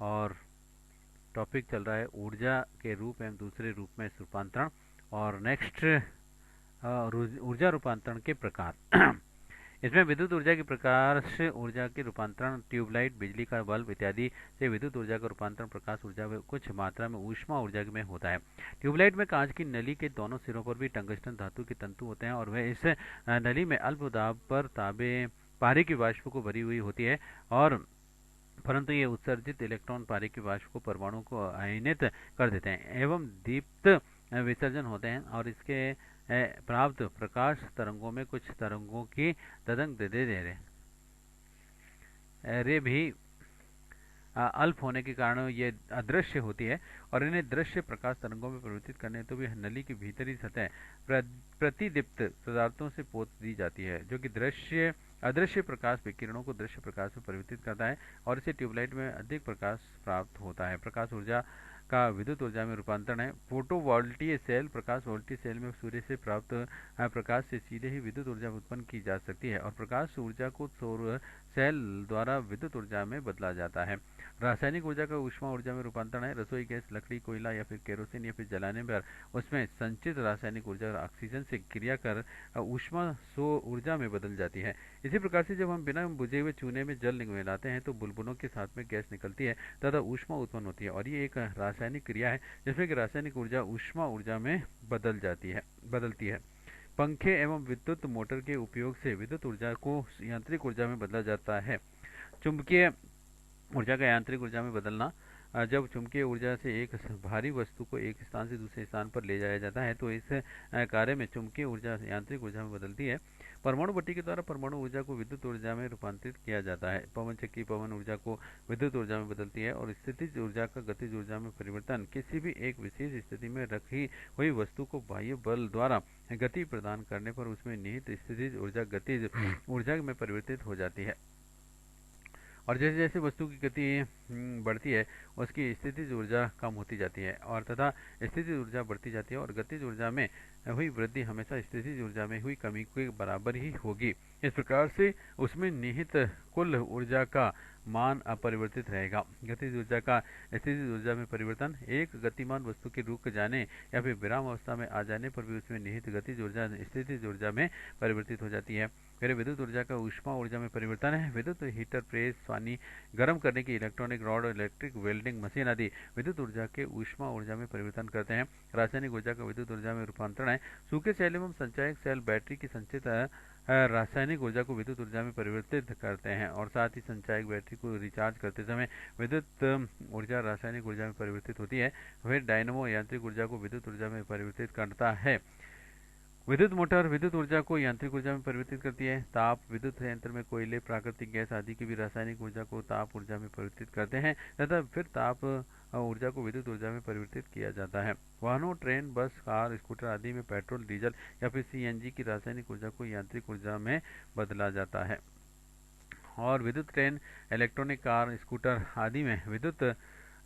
और टॉपिक चल रहा है ऊर्जा के रूप एवं दूसरे रूप में रूपांतरण। और नेक्स्ट ऊर्जा रूपांतरण के प्रकार। इसमें विद्युत ऊर्जा के प्रकार से ऊर्जा के रूपांतरण, ट्यूबलाइट, बिजली का बल्ब इत्यादि से विद्युत ऊर्जा का रूपांतरण प्रकाश ऊर्जा में कुछ मात्रा में ऊष्मा ऊर्जा में होता है। ट्यूबलाइट में कांच की नली के दोनों सिरों पर भी टंगस्टन धातु के तंतु होते हैं और वह इस नली में अल्प दाब पर ताबे पारे की वाष्प को भरी हुई होती है, और परंतु ये उत्सर्जित इलेक्ट्रॉन पारे की वाष्प को परमाणु को आयनित कर देते हैं एवं दीप्त विसर्जन होते हैं, और इसके प्राप्त प्रकाश तरंगों में कुछ तरंगों की तदंग दे दे रहे रे भी अल्प होने के कारण ये अदृश्य होती है, और इन्हें दृश्य प्रकाश तरंगों में परिवर्तित करने हेतु भी नली की भीतरी सतह प्रतिदीप्त पदार्थों से पोत दी जाती है, जो कि दृश्य अदृश्य प्रकाश विकिरणों को दृश्य प्रकाश में परिवर्तित करता है, और इसे ट्यूबलाइट में अधिक प्रकाश प्राप्त होता है। प्रकाश ऊर्जा का विद्युत ऊर्जा में रूपांतरण है। फोटोवोल्टिक सेल, प्रकाश वोल्टिक सेल में सूर्य से प्राप्त प्रकाश से सीधे ही विद्युत ऊर्जा उत्पन्न की जा सकती है, और प्रकाश ऊर्जा को सौर सेल द्वारा विद्युत ऊर्जा में बदला जाता है। रासायनिक ऊर्जा का ऊष्मा ऊर्जा में रूपांतरण है। रसोई गैस, लकड़ी, कोयला या फिर केरोसिन या फिर जलाने पर उसमें संचित रासायनिक ऊर्जा ऑक्सीजन से क्रिया कर ऊष्मा सौर ऊर्जा में बदल जाती है। इसी प्रकार से जब हम बिना बुझे हुए चूने में जल मिलाते हैं तो बुलबुलों के साथ में गैस निकलती है तथा ऊष्मा उत्पन्न होती है, और ये एक रासायनिक क्रिया है जिसमें कि रासायनिक ऊर्जा ऊष्मा ऊर्जा में बदलती है। पंखे एवं विद्युत मोटर के उपयोग से विद्युत ऊर्जा को यांत्रिक ऊर्जा में बदला जाता है। चुंबकीय ऊर्जा का यांत्रिक ऊर्जा में बदलना। जब चुंबकीय ऊर्जा से एक भारी वस्तु को एक स्थान से दूसरे स्थान पर ले जाया जाता है तो इस कार्य में चुंबकीय ऊर्जा यांत्रिक ऊर्जा में बदलती है। परमाणु भट्टी के द्वारा परमाणु ऊर्जा को विद्युत ऊर्जा में रूपांतरित किया जाता है। पवन चक्की पवन ऊर्जा को विद्युत ऊर्जा में बदलती है, और स्थितिज ऊर्जा का गतिज ऊर्जा में परिवर्तन किसी भी एक विशेष स्थिति में रखी हुई वस्तु को बाह्य बल द्वारा गति प्रदान करने पर उसमें निहित स्थितिज ऊर्जा गतिज ऊर्जा में परिवर्तित हो जाती है। और जैसे जैसे वस्तु की गति बढ़ती है उसकी स्थितिज ऊर्जा कम होती जाती है, और तथा स्थितिज ऊर्जा बढ़ती जाती है, और गतिज ऊर्जा में हुई वृद्धि हमेशा स्थितिज ऊर्जा में हुई कमी के बराबर ही होगी। इस प्रकार से उसमें निहित कुल ऊर्जा का मान अपरिवर्तित रहेगा। गतिज ऊर्जा का स्थितिज ऊर्जा में परिवर्तन, एक गतिमान वस्तु के रुक जाने या फिर विराम अवस्था में आ जाने पर भी उसमें निहित गतिज ऊर्जा स्थितिज ऊर्जा में परिवर्तित हो जाती है। फिर विद्युत ऊर्जा का ऊष्मा ऊर्जा में परिवर्तन है। विद्युत हीटर, प्रेस, पानी गर्म करने की electronic rod, electric welding machine आदि विद्युत ऊर्जा के ऊष्मा ऊर्जा में परिवर्तन करते हैं। रासायनिक ऊर्जा का विद्युत ऊर्जा में रूपांतरण है। सूखे सेल एवं संचायक सेल बैटरी की संचित रासायनिक ऊर्जा को विद्युत ऊर्जा में परिवर्तित करते हैं, और साथ ही संचायक बैटरी को रिचार्ज करते समय विद्युत ऊर्जा रासायनिक ऊर्जा में परिवर्तित होती है। फिर डायनमो यांत्रिक ऊर्जा को विद्युत ऊर्जा में परिवर्तित करता है। विद्युत मोटर विद्युत ऊर्जा को यांत्रिक ऊर्जा में परिवर्तित करती है। ताप विद्युत संयंत्र में कोयले, प्राकृतिक गैस आदि की भी रासायनिक ऊर्जा को ताप ऊर्जा में परिवर्तित करते हैं तथा फिर ताप ऊर्जा को विद्युत ऊर्जा में परिवर्तित किया जाता है। वाहनों, ट्रेन, बस, कार, स्कूटर आदि में पेट्रोल, डीजल या फिर सीएनजी की रासायनिक ऊर्जा को यांत्रिक ऊर्जा में बदला जाता है। और विद्युत ट्रेन, इलेक्ट्रॉनिक कार, स्कूटर आदि में विद्युत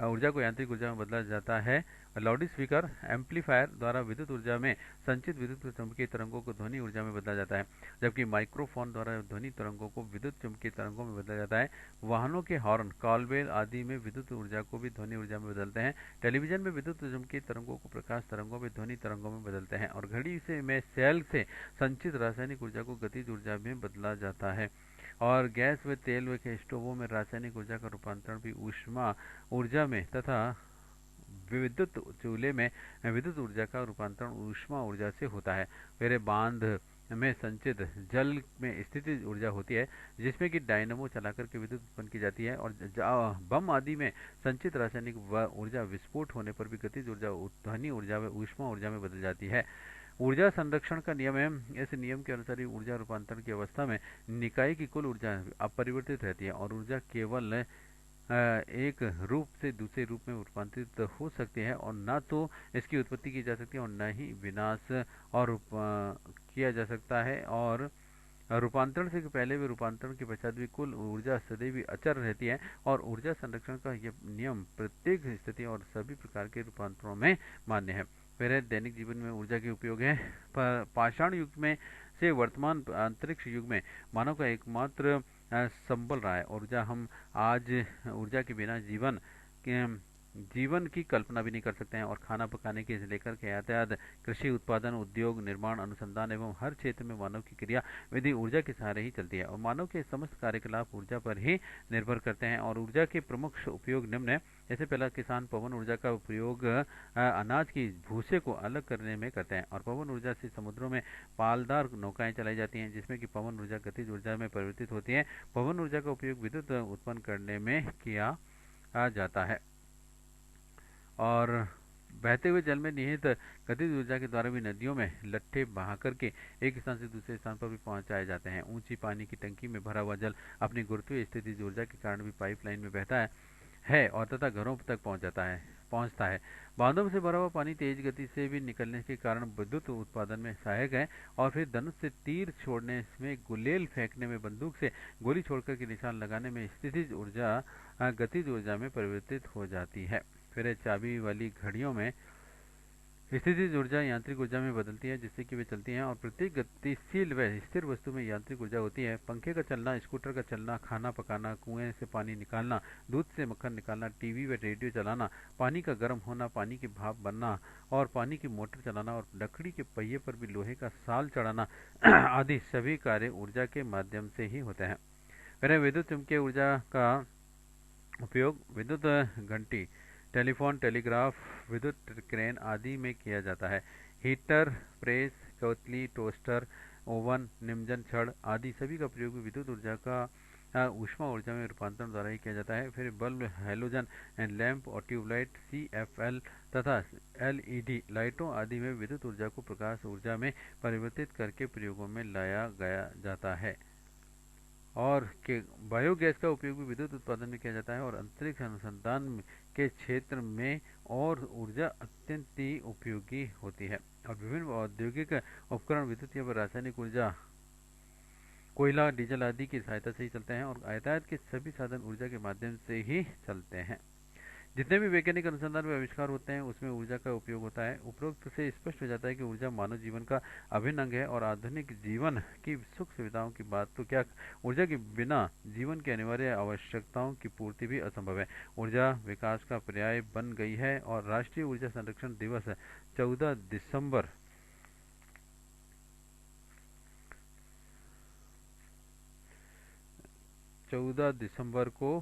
ऊर्जा को यांत्रिक ऊर्जा में बदला जाता है। लाउड स्पीकर, एम्पलीफायर द्वारा विद्युत ऊर्जा में संचित विद्युत चुंबकीय तरंगों को ध्वनि ऊर्जा में बदला जाता है, जबकि माइक्रोफोन द्वारा ध्वनि तरंगों को विद्युत चुंबकीय तरंगों में बदला जाता है। वाहनों के हॉर्न, कॉल बेल आदि में विद्युत ऊर्जा को भी ध्वनि ऊर्जा में बदलते हैं। टेलीविजन में विद्युत चुंबकीय तरंगों को प्रकाश तरंगों में ध्वनि तरंगों में बदलते हैं, और घड़ी से में सेल से संचित रासायनिक ऊर्जा को गतिज ऊर्जा में बदला जाता है। और गैस व तेल व के स्टोवों में रासायनिक ऊर्जा का रूपांतरण भी ऊष्मा ऊर्जा में तथा विद्युत चूल्हे में विद्युत ऊर्जा का रूपांतरण ऊष्मा ऊर्जा से होता है। फिर बांध में संचित जल में स्थितिज ऊर्जा होती है जिसमें कि डायनमो चलाकर के विद्युत उत्पन्न की जाती है, और बम आदि में संचित रासायनिक ऊर्जा विस्फोट होने पर भी गतिज ऊर्जा ध्वनि ऊर्जा व ऊष्मा ऊर्जा में बदल जाती है। ऊर्जा संरक्षण का नियम है। इस नियम के अनुसार ही ऊर्जा रूपांतरण की अवस्था में निकाय की कुल ऊर्जा अपरिवर्तित रहती है, और ऊर्जा केवल एक रूप से दूसरे रूप में रूपांतरित हो सकती है, और न तो इसकी उत्पत्ति की जा सकती है और न ही विनाश और किया जा सकता है। और रूपांतरण से पहले भी रूपांतरण के पश्चात भी कुल ऊर्जा सदैव अचर रहती है, और ऊर्जा संरक्षण का यह नियम प्रत्येक स्थिति और सभी प्रकार के रूपांतरों में मान्य है। फिर है दैनिक जीवन में ऊर्जा के उपयोग है। पाषाण युग में से वर्तमान अंतरिक्ष युग में मानव का एकमात्र संभल रहा है। ऊर्जा हम आज ऊर्जा के बिना जीवन की कल्पना भी नहीं कर सकते हैं। और खाना पकाने के से लेकर के यातायात, कृषि उत्पादन, उद्योग, निर्माण, अनुसंधान एवं हर क्षेत्र में मानव की क्रिया विधि ऊर्जा के सहारे ही चलती है और मानव के समस्त कार्यकलाप ऊर्जा पर ही निर्भर करते हैं। और ऊर्जा के प्रमुख उपयोग निम्न है। जैसे पहला, किसान पवन ऊर्जा का उपयोग अनाज की भूसे को अलग करने में करते हैं और पवन ऊर्जा से समुद्रों में पालदार नौकाएं चलाई जाती हैं जिसमें कि पवन ऊर्जा गतिज ऊर्जा में परिवर्तित होती है। पवन ऊर्जा का उपयोग विद्युत उत्पन्न करने में किया जाता है। और बहते हुए जल में निहित गतिज ऊर्जा के द्वारा भी नदियों में लट्ठे बहा करके एक स्थान से दूसरे स्थान पर भी पहुंचाए जाते हैं। ऊंची पानी की टंकी में भरा हुआ जल अपनी गुरुत्वीय स्थितिज ऊर्जा के कारण भी पाइपलाइन में बहता है और तथा घरों तक पहुंचता है। बांधों में से भरा हुआ पानी तेज गति से भी निकलने के कारण विद्युत उत्पादन में सहायक है। और फिर धनुष से तीर छोड़ने में, गुलेल फेंकने में, बंदूक से गोली छोड़कर के निशान लगाने में स्थितिज ऊर्जा गतिज ऊर्जा में परिवर्तित हो जाती है। फिर चाबी वाली घड़ियों में स्थितिज ऊर्जा यांत्रिक ऊर्जा में बदलती है जिससे कि वे चलती हैं और प्रत्येक गतिशील व स्थिर वस्तु में यांत्रिक ऊर्जा होती है। पंखे का चलना, स्कूटर का चलना, खाना पकाना, कुएं से पानी निकालना, दूध से मक्खन निकालना, टीवी व रेडियो चलाना, पानी का गर्म होना, पानी की भाप बनना और पानी की मोटर चलाना और लकड़ी के पहिए पर भी लोहे का साल चढ़ाना आदि सभी कार्य ऊर्जा के माध्यम से ही होते हैं। फिर विद्युत चुम्बकीय ऊर्जा का उपयोग विद्युत घंटी, टेलीफोन, टेलीग्राफ, विद्युत क्रेन आदि में किया जाता है। हीटर, प्रेस, कोतली, टोस्टर, ओवन, निमजन, छड़ आदि सभी का प्रयोग भी विद्युत ऊर्जा का ऊष्मा ऊर्जा में रूपांतरण द्वारा ही किया जाता है। फिर बल्ब, हैलोजन लैंप और ट्यूबलाइट, CFL तथा LED लाइटों आदि में विद्युत ऊर्जा को प्रकाश ऊर्जा में परिवर्तित करके प्रयोगों में लाया गया जाता है। और के बायोगैस का उपयोग भी विद्युत उत्पादन में किया जाता है और अंतरिक्ष अनुसंधान के क्षेत्र में और ऊर्जा अत्यंत ही उपयोगी होती है। और विभिन्न औद्योगिक उपकरण विद्युत या रासायनिक ऊर्जा, कोयला, डीजल आदि की सहायता से ही चलते हैं और यातायात के सभी साधन ऊर्जा के माध्यम से ही चलते हैं। जितने भी वैज्ञानिक अनुसंधान व आविष्कार होते हैं उसमें ऊर्जा का उपयोग होता है। उपरोक्त से स्पष्ट हो जाता है कि ऊर्जा मानव जीवन का अभिन्न अंग है और आधुनिक जीवन की सुख सुविधाओं की बात तो क्या, ऊर्जा के बिना जीवन की अनिवार्य आवश्यकताओं की पूर्ति भी असंभव है। ऊर्जा विकास का पर्याय बन गई है और राष्ट्रीय ऊर्जा संरक्षण दिवस 14 दिसंबर 14 दिसंबर को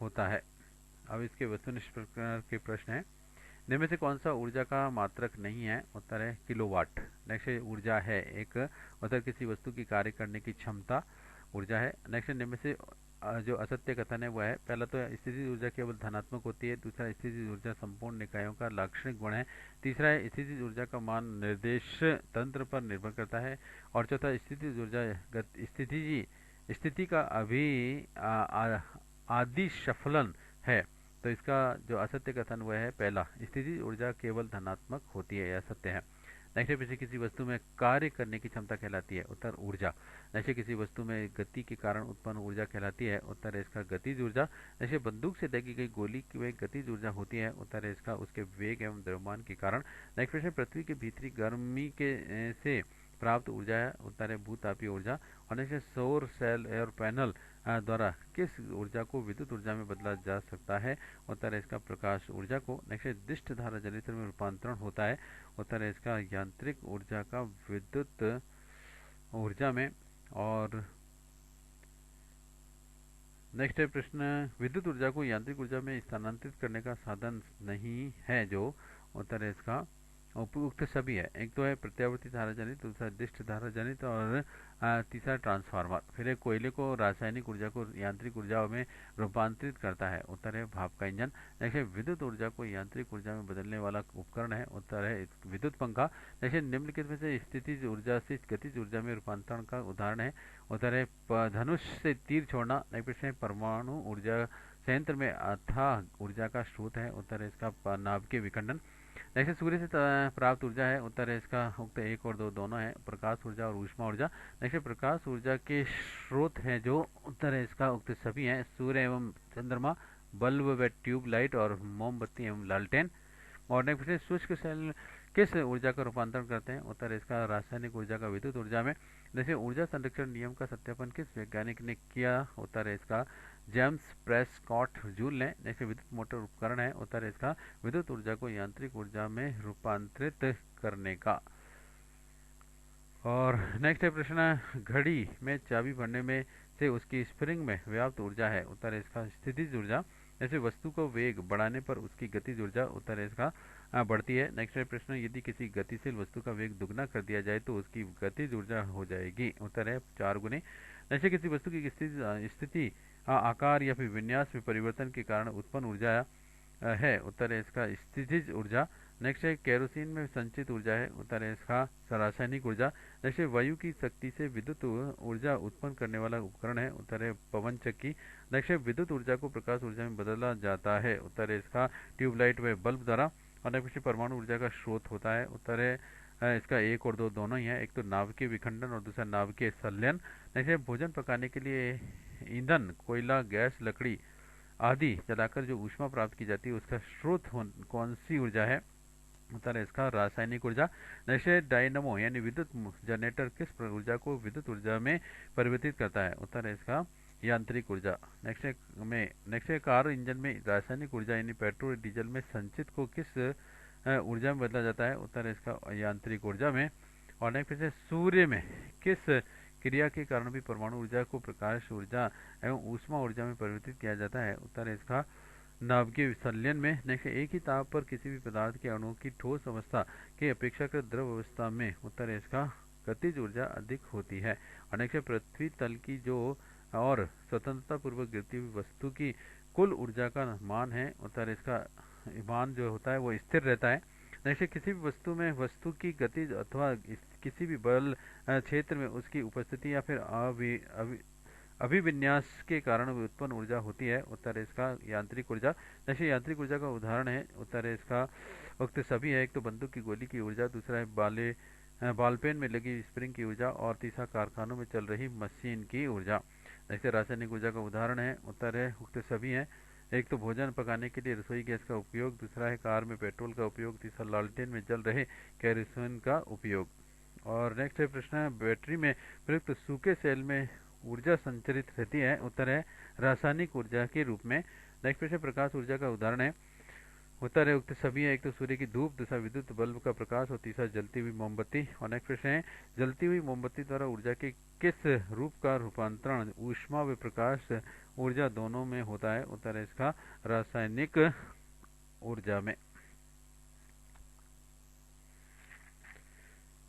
होता है। अब इसके वस्तुनिष्ठ प्रकार के प्रश्न हैं। निम्न में से कौन सा ऊर्जा का मात्रक नहीं है? उत्तर है किलोवाट। नेक्स्ट ऊर्जा है एक, उत्तर किसी वस्तु की कार्य करने की क्षमता ऊर्जा है। नेक्स्ट निम्न में से जो असत्य कथन है वह है, पहला तो स्थितिज ऊर्जा केवल धनात्मक होती है, दूसरा स्थितिज ऊर्जा संपूर्ण निकायों का लाक्षणिक गुण है, तीसरा है स्थितिज ऊर्जा का मान निर्देश तंत्र पर निर्भर करता है और चौथा स्थितिज ऊर्जा स्थिति का आदि सफलन है। तो इसका जो असत्य कथन वह है पहला, स्थितिज ऊर्जा केवल धनात्मक होती है, यह सत्य है। नेक्स्ट है, किसी वस्तु में कार्य करने की क्षमता कहलाती है, उत्तर ऊर्जा। नेक्स्ट किसी वस्तु में गति के कारण उत्पन्न ऊर्जा कहलाती है, उत्तर है इसका गतिज ऊर्जा। नेक्स्ट बंदूक से दागी गई गोली की वह गतिज ऊर्जा होती है, उत्तर है इसका उसके वेग एवं द्रव्यमान के कारण। नेक्स्ट प्रश्न, पृथ्वी के भीतरी गर्मी के से प्राप्त ऊर्जा है, उत्तर है भूतापीय ऊर्जा। और नेक्स्ट सौर सेल और पैनल द्वारा किस ऊर्जा को विद्युत ऊर्जा में बदला जा सकता है, उत्तर है इसका प्रकाश ऊर्जा को। नेक्स्ट दिष्ट धारा जनित्र में रूपांतरण होता है, उत्तर है इसका यांत्रिक ऊर्जा का विद्युत ऊर्जा में। और नेक्स्ट है प्रश्न, विद्युत ऊर्जा को यांत्रिक ऊर्जा में स्थानांतरित करने का साधन नहीं है जो, उत्तर है इसका उपयुक्त सभी है। एक तो है प्रत्यावर्ती धारा जनित, दूसरा दिष्ट धारा जनित और तीसरा ट्रांसफार्मर। फिर एक कोयले को रासायनिक ऊर्जा को यांत्रिक ऊर्जा में रूपांतरित करता है, उत्तर है भाप का इंजन। जैसे विद्युत ऊर्जा को यांत्रिक ऊर्जा में बदलने वाला उपकरण है, उत्तर है विद्युत पंखा। जैसे निम्नलिखित में से स्थितिज ऊर्जा से गतिज ऊर्जा में रूपांतरण का उदाहरण है, उत्तर है धनुष से तीर छोड़ना। नेक्स्ट है परमाणु ऊर्जा संयंत्र में अथाह ऊर्जा का स्रोत है, उत्तर है इसका नाभिकीय विखंडन। नेक्स्ट सूर्य से प्राप्त ऊर्जा है, उत्तर है इसका उक्त 1 और 2 दोनों है, प्रकाश ऊर्जा और ऊष्मा ऊर्जा। नेक्स्ट प्रकाश ऊर्जा के स्रोत हैं जो, उत्तर है इसका उक्त सभी हैं, सूर्य एवं चंद्रमा, बल्ब व ट्यूब लाइट और मोमबत्ती एवं लालटेन। और नेक्स्ट शुष्क सेल किस ऊर्जा का रूपांतरण करते हैं? उत्तर है इसका रासायनिक ऊर्जा का विद्युत ऊर्जा में। जैसे ऊर्जा संरक्षण नियम का सत्यापन किस वैज्ञानिक ने किया? उत्तर है इसका जेम्स प्रेस्कॉट जूल ने। जैसे विद्युत मोटर उपकरण है? उत्तर है इसका विद्युत ऊर्जा को यांत्रिक ऊर्जा में रूपांतरित करने का। और नेक्स्ट है प्रश्न, घड़ी में चाबी भरने में से उसकी स्प्रिंग में व्याप्त ऊर्जा है? उत्तर है इसका स्थितिज ऊर्जा। जैसे वस्तु को वेग बढ़ाने पर उसकी गतिज ऊर्जा? उत्तर है इसका बढ़ती है। नेक्स्ट है प्रश्न, यदि किसी गतिशील वस्तु का वेग दुगना कर दिया जाए तो उसकी गतिज ऊर्जा हो जाएगी? उत्तर है 4 गुनी। जैसे किसी वस्तु की स्थिति आकार या फिर विन्यास में परिवर्तन के कारण उत्पन्न ऊर्जा है? उत्तर है इसका स्थितिज ऊर्जा। नेक्स्ट है केरोसिन में संचित ऊर्जा है? उत्तर है इसका रासायनिक ऊर्जा। जैसे वायु की शक्ति से विद्युत ऊर्जा उत्पन्न करने वाला उपकरण है? उत्तर है पवन चक्की। नेक्स्ट है विद्युत ऊर्जा को प्रकाश ऊर्जा में बदला जाता है? उत्तर है इसका ट्यूबलाइट व बल्ब द्वारा। और नेक्स्ट परमाणु ऊर्जा का स्रोत होता है? उत्तर है इसका 1 और 2 दोनों ही है। एक तो नाभिकीय विखंडन और दूसरा नाभिकीय संलयन। नेक्स्ट है भोजन पकाने के लिए ईंधन, कोयला, गैस, लकड़ी आदि जलाकर जो ऊष्मा प्राप्त की जाती है उसका स्रोत कौन सी ऊर्जा है? उत्तर है इसका रासायनिक ऊर्जा। नेक्स्ट है डायनमो यानी विद्युत जनरेटर किस ऊर्जा को विद्युत ऊर्जा में परिवर्तित करता है? उत्तर है इसका यांत्रिक ऊर्जा। नेक्स्ट है कार इंजन में रासायनिक ऊर्जा यानी पेट्रोल डीजल में संचित को किस ऊर्जा में बदला जाता है? उत्तर है इसका यांत्रिक ऊर्जा में। और नेक्स्ट है सूर्य में किस क्रिया के कारण भी परमाणु ऊर्जा को प्रकाश ऊर्जा एवं ऊष्मा ऊर्जा में परिवर्तित किया जाता है? उत्तर है इसका नाभिकीय संलयन में। नेक्स्ट एक ही ताप पर किसी भी पदार्थ के अणुओं की ठोस अवस्था के अपेक्षाकृत द्रव अवस्था में? उत्तर है इसका गतिज ऊर्जा अधिक होती है। और नेक्स्ट पृथ्वी तल की जो और स्वतंत्रता पूर्वक गिरती हुई वस्तु की कुल ऊर्जा का मान है? उत्तर है इसका मान जो होता है वो स्थिर रहता है। नेक्स्ट किसी भी वस्तु में वस्तु की गतिज अथवा किसी भी बल क्षेत्र में उसकी उपस्थिति या फिर अभिविन्यास के कारण उत्पन्न ऊर्जा होती है? उत्तर है इसका यांत्रिक ऊर्जा। जैसे यांत्रिक ऊर्जा का उदाहरण है? उत्तर है इसका उक्त सभी है। एक तो बंदूक की गोली की ऊर्जा, दूसरा है बालपेन में लगी स्प्रिंग की ऊर्जा और तीसरा कारखानों में चल रही मशीन की ऊर्जा। जैसे रासायनिक ऊर्जा का उदाहरण है? उत्तर है उक्त सभी है। एक तो भोजन पकाने के लिए रसोई गैस का उपयोग, दूसरा है कार में पेट्रोल का उपयोग, तीसरा लालटेन में जल रहे केरोसिन का उपयोग। और नेक्स्ट है प्रश्न, बैटरी में प्रयुक्त सूखे सेल में ऊर्जा संचरित रहती है? उत्तर है रासायनिक ऊर्जा के रूप में। नेक्स्ट प्रश्न प्रकाश ऊर्जा का उदाहरण है? उत्तर है उक्त सभी है। एक तो सूर्य की धूप, दूसरा विद्युत बल्ब का प्रकाश और तीसरा जलती हुई मोमबत्ती। और नेक्स्ट प्रश्न है जलती हुई मोमबत्ती द्वारा ऊर्जा के किस रूप का रूपांतरण ऊष्मा व प्रकाश ऊर्जा दोनों में होता है? उत्तर है इसका रासायनिक ऊर्जा में।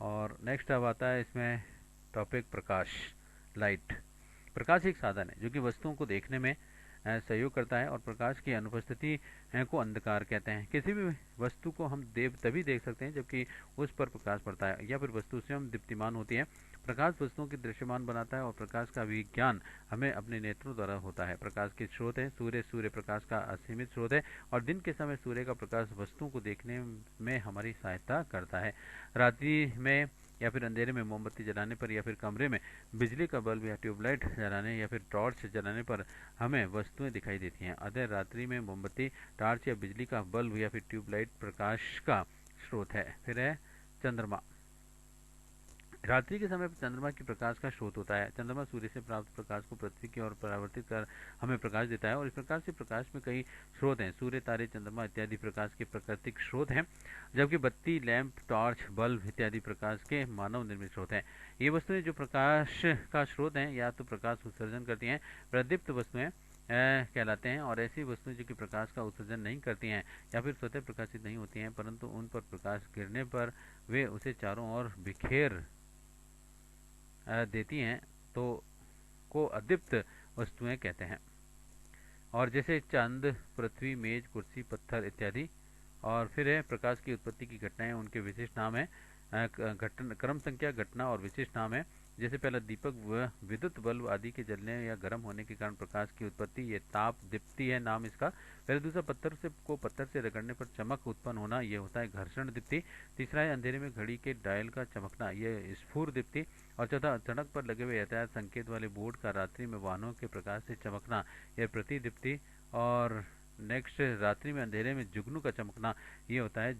और नेक्स्ट अब आता है इसमें टॉपिक प्रकाश, लाइट। प्रकाश एक साधन है जो कि वस्तुओं को देखने में सहयोग करता है और प्रकाश की अनुपस्थिति को अंधकार कहते हैं। किसी भी वस्तु को हम तभी देख सकते हैं जबकि उस पर प्रकाश पड़ता है या फिर वस्तु स्वयं दीप्तिमान होती है। प्रकाश वस्तुओं की दृश्यमान बनाता है और प्रकाश का विज्ञान हमें अपने नेत्रों द्वारा होता है। प्रकाश के स्रोत है सूर्य प्रकाश का असीमित स्रोत है और दिन के समय सूर्य का प्रकाश वस्तुओं को देखने में हमारी सहायता करता है। रात्रि में या फिर अंधेरे में मोमबत्ती जलाने पर या फिर कमरे में बिजली का बल्ब या ट्यूबलाइट जलाने या फिर टॉर्च जलाने पर हमें वस्तुएं दिखाई देती हैं। अतः रात्रि में मोमबत्ती, टॉर्च या बिजली का बल्ब या फिर ट्यूबलाइट प्रकाश का स्रोत है। फिर है चंद्रमा। रात्रि के समय चंद्रमा की प्रकाश का स्रोत होता है। चंद्रमा सूर्य से प्राप्त प्रकाश को पृथ्वी की ओर परावर्तित कर हमें प्रकाश देता है और इस प्रकार से प्रकाश में कई स्रोत हैं। सूर्य, तारे, चंद्रमा इत्यादि प्रकाश के प्राकृतिक स्रोत हैं, जबकि बत्ती, लैंप, टॉर्च, बल्ब इत्यादि प्रकाश के मानव निर्मित स्रोत हैं। ये वस्तुएं जो प्रकाश का स्रोत हैं या तो प्रकाश उत्सर्जन करती हैं, प्रदीप्त वस्तुएं कहलाते हैं, और ऐसी वस्तुएं जो कि प्रकाश का उत्सर्जन नहीं करती हैं या फिर स्वतः प्रकाशित नहीं होती हैं परंतु उन पर प्रकाश गिरने पर वे उसे चारों ओर बिखेर देती हैं तो को अदीप्त वस्तुएं कहते हैं। और जैसे चांद, पृथ्वी, मेज, कुर्सी, पत्थर इत्यादि। और फिर है प्रकाश की उत्पत्ति की घटनाएं, उनके विशिष्ट नाम है। क्रम संख्या, घटना और विशिष्ट नाम है। जैसे पहला दीपक व विद्युत बल्ब आदि के जलने या गर्म होने के कारण प्रकाश की उत्पत्ति, ये ताप दीप्ति है नाम इसका। पहले दूसरा पत्थर से रगड़ने पर चमक उत्पन्न होना, ये होता है घर्षण दीप्ति। तीसरा है अंधेरे में घड़ी के डायल का चमकना, ये स्फुर दीप्ति। और चौथा सड़क पर लगे हुए यातायात संकेत वाले बोर्ड का रात्रि में वाहनों के प्रकाश से चमकना, यह प्रतिदीप्ति। और नेक्स्ट रात्रि में अंधेरे में जुगनू का चमकना, ये होता है